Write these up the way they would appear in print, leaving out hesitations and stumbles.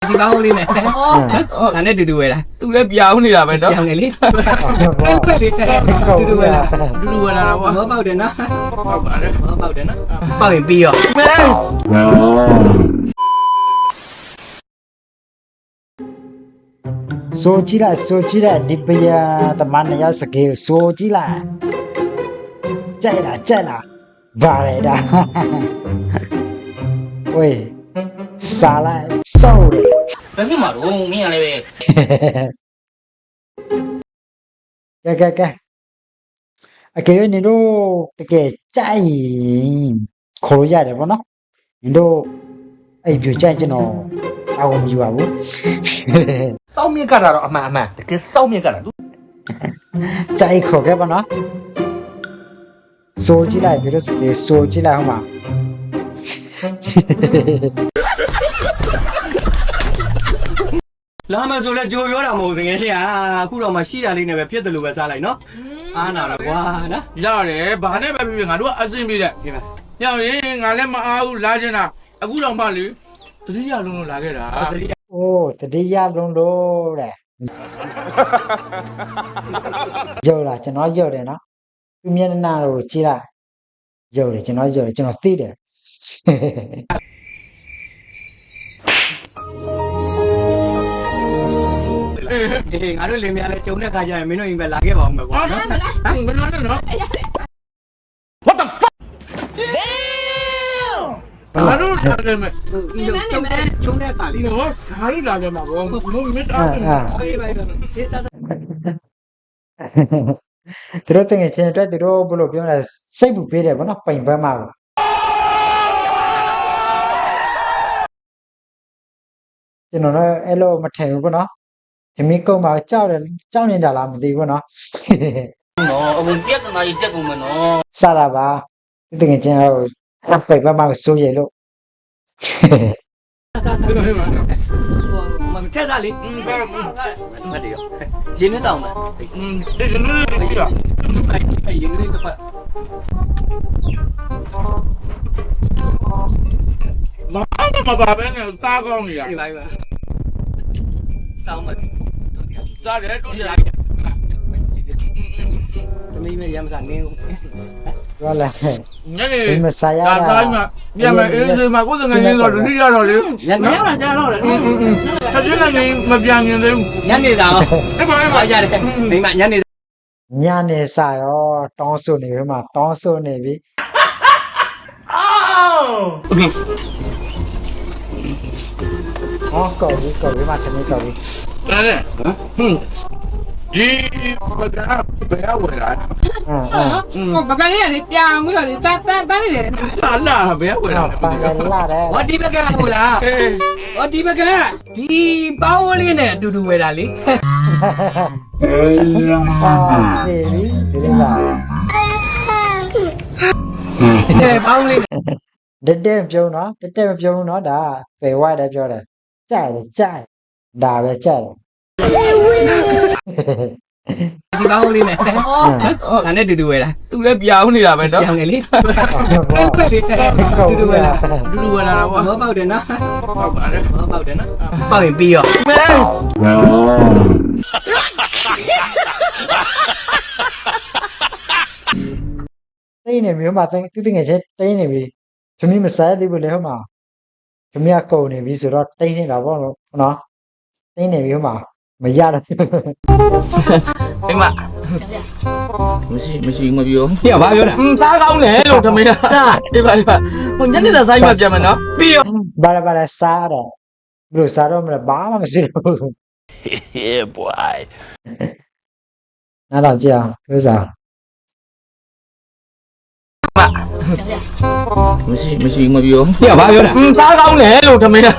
ဒီပေါင်းလေးနဲ့ဒါနဲ့တူတူပဲလား သူလည်းပြောင်းနေတာပဲနော် ပြောင်းနေလေခွက်လေးတူတူပဲလား ဒူဒူဝင်လာတာပေါ့ မောပေါက်တယ်နော် ဟုတ်ပါတယ် မောပေါက်တယ်နော်ပေါက်ရင်ပြီးရော မဲ ဆိုကြည့်လိုက်ဒီပယတမန်ရစကေဆိုကြည့်လိုက်ကြိုက်လားဗါလေဒါဝေးစားလိုက်စောက်တယ် ဘယ်ဖြစ်မှာတော့မင်းရလည်းပဲ ကဲအကေနေတို့တကယ်ကြိုက်ရင်ခေါ်လို့ရတယ်ဗောနော်နေတို့အဲ့ပြကြိုက်ကျွန်တော်အကုန်မယူပါဘူး စောက်မြင့်ကတာတော့အမှန်တကယ်စောက်မြင့်ကတာသူ ကြိုက်ခေါ်ခဲ့ဗောနော်ဆိုကြည့်လိုက်ဒီလိုစကေဆိုကြည့်လိုက်ဟောမှာ လာမဆိုလဲကြိုပြောတာမဟုတ်တကယ်ရှင်အခုတော့မှရှိတာလေးနဲ့ပဲဖြစ်တယ်လို့ပဲစားလိုက်နော်အားနာတော့ကွာနော် ရတယ်ဘာနဲ့ပဲဖြစ်ငါတို့ကအဆင်ပြေတဲ့ ဒီမှာ ညောင်ရင်ငါလည်းမအားဘူးလာချင်တာအခုတော့မှလေတတိယလုံးလုံးလာခဲ့တာ အိုးတတိယလုံးလို့တဲ့ရုပ်လားကျွန်တော်ရုပ်တယ်နော်သူမျက်နှာကိုကြည့်လိုက်ရုပ်တယ်ကျွန်တော်သိတယ် အေးငါတို့လင်မယားလဲကျုံတဲ့ခါကျရင်မင်းတို့အိမ်ပဲလာခဲ့ပါအောင်ပဲကွာနော် ဘယ်လိုလဲနော် ဘာ ငါတို့လာတယ်မယ် ကျုံတဲ့ခါလေး နော်ငါတို့လာတယ်မှာဘောဘုံမစ်တာ အေးပါဒီစား သူတို့တကယ်ချင်းအတွက်သူတို့ဘယ်လိုပြောလဲစိတ်ပူပေးတယ်ဗောနော်ပိန်ပန်းမှာကိုကျွန်တော်လည်းအဲ့လိုမထင်ဘူးဗောနော်ဒီမိကုန်းမှာကြောက်နေတာလားမသိဘူးဗောနော် နော်အခုပြက်တနာကြီးပြက်ကုန်မယ်နော် စတာပါတကယ်ချင်းဟိုပိန်ပန်းမှာကိုစိုးရလို့ မထက်တာလေမတည်းရောရင်းနေတောင်းမယ် ဒီနေ့ဒီတော့ အဲ့ရင်းနေတဲ့ပတ် မပါပဲနဲ့သားကောင်းနေရ ဒီပါပါစောင်းမ စားတယ်တို့ရ သမီးမရမ်းစားနင်း ပြောလဲ ညနေ ဒီမစားရ ဒါ တာ တိုင်းမှာပြန်မယ်အေးစေးမှာကိုယ်စငယ်ချင်းတော့တတိယတော့လေ ညနေတော့ကြာတော့လေ ဆက်ချင်းလည်းမပြန်မြင်သေးဘူး ညနေတာ အဲ့ပါအဲ့ ပါ ပါ ရတယ်မိမညနေ ညနေစာရောတောင်းဆိုနေပြီမှာတောင်းဆိုနေပြီဟောကော်ပြီမှာထမင်းကော်ပြီ ဒါနဲ့ဒီဘက်ကဘယ်ရောက်လာ ဘာကလေးကလေပြောင်းပြီးတော့လေတန်းပန်းနေတယ် လာဘယ်ရောက်လာ ပန်လာတယ် ဟောဒီဘက်ကဟုတ်လားဟောဒီဘက်ကဒီပေါင်းဝလေးနဲ့အတူတူဝယ်တာလေ နေပြီဒီလိုစား ပေါင်းလေး တက်ပြုံးနော်တက်မပြုံးနော်ဒါပယ်ဝိုက်တယ်ပြောတယ်ကြိုက်ဒါပဲကြိုက် ဒီပေါင်းလေးနဲ့ဒါနဲ့တူတူဝယ်တာ သူလည်းပြောင်းနေတာပဲနော် ပြောင်းနေလေခွက်လေးတူတူဝယ်တာ ဒူဒူဝင်လာတာပေါ့ မောပေါက်တယ်နော် ဟုတ်ပါတယ် မောပေါက်တယ်နော်ပေါက်ရင်ပြီးရော မဲ တိတ်နေမျိုးမှာသူတငယ်ချင်းတိတ်နေပြီသမီးမစားသေးဘူးလေဟုတ်မှာသမီးကကုန်နေပြီဆိုတော့တိတ်နေတာပေါ့နော်တိတ်နေပြီဟုတ်မှာမရတော့ အိမ်မမရှိမပြော ပြဘာပြောတာ စားကောင်းတယ်လို့ထမင်းတာဒီပါဟိုညနေသားဆိုင်မှာပြန်မယ်နော် ပြီးရော ဘာလဲစားတယ်ဘလို့စားတော့မလဲဘာမှမရှိဘူး Yeah, boy. နားတော့ကြာပြောစား မရှိမပြော ပြဘာပြောတာ စားကောင်းတယ်လို့ထမင်းတာ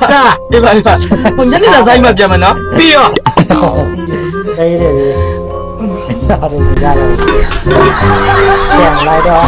ဒီပါဟိုညနေသားဆိုင်မှာပြန်မယ်နော် ပြီးရော တိတ်နေပြီဒါတွေရတယ်ပြန်လိုက်တော့